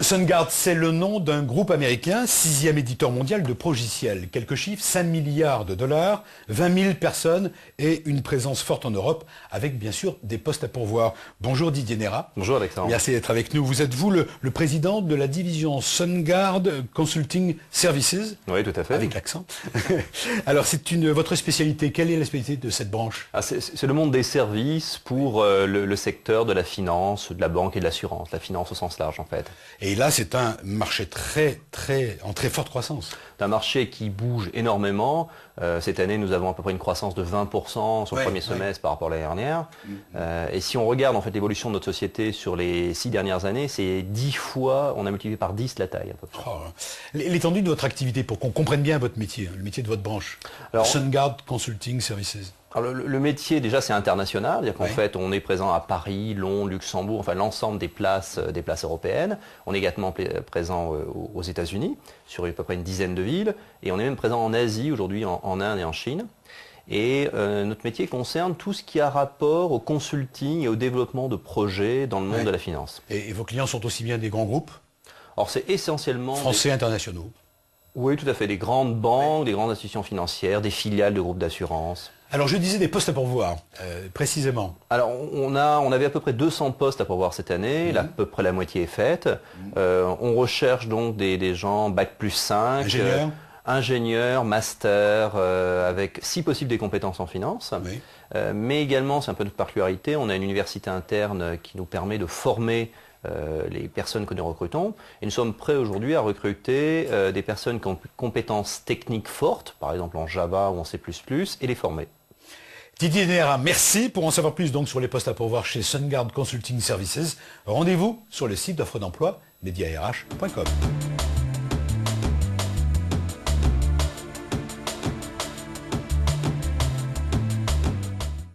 SunGard, c'est le nom d'un groupe américain, 6e éditeur mondial de progiciels. Quelques chiffres, 5 milliards de dollars, 20 000 personnes et une présence forte en Europe, avec bien sûr des postes à pourvoir. Bonjour Didier Nérat. Bonjour Alexandre. Merci d'être avec nous. Vous êtes vous le président de la division SunGard Consulting Services. Oui, tout à fait. Avec l'accent. Alors c'est votre spécialité. Quelle est la spécialité de cette branche? C'est le monde des services pour le secteur de la finance, de la banque et de l'assurance. La finance au sens large en fait. Et là, c'est un marché en très forte croissance. C'est un marché qui bouge énormément. Cette année, nous avons à peu près une croissance de 20% sur le premier semestre par rapport à l'année dernière. Et si on regarde en fait l'évolution de notre société sur les 6 dernières années, c'est 10 fois, on a multiplié par 10 la taille à peu près. L'étendue de votre activité, pour qu'on comprenne bien votre métier, le métier de votre branche. Alors, SunGard Consulting Services. Alors le métier déjà c'est international, c'est-à-dire qu'en fait on est présent à Paris, Londres, Luxembourg, enfin l'ensemble des places européennes. On est également présent aux États-Unis, sur à peu près une dizaine de villes, et on est même présent en Asie aujourd'hui, en Inde et en Chine. Et notre métier concerne tout ce qui a rapport au consulting et au développement de projets dans le monde de la finance. Et vos clients sont aussi bien des grands groupes? Alors c'est essentiellement français, internationaux? Oui, tout à fait, des grandes banques, des grandes institutions financières, des filiales de groupes d'assurance. Alors je disais des postes à pourvoir, précisément. Alors on avait à peu près 200 postes à pourvoir cette année, à peu près la moitié est faite. On recherche donc des gens Bac+5, ingénieurs, master, avec si possible des compétences en finance. Mais également, c'est un peu notre particularité, on a une université interne qui nous permet de former les personnes que nous recrutons. Et nous sommes prêts aujourd'hui à recruter des personnes qui ont compétences techniques fortes, par exemple en Java ou en C++, et les former. Didier Nérat, merci. Pour en savoir plus donc sur les postes à pourvoir chez SunGard Consulting Services, rendez-vous sur le site d'offre d'emploi mediarh.com.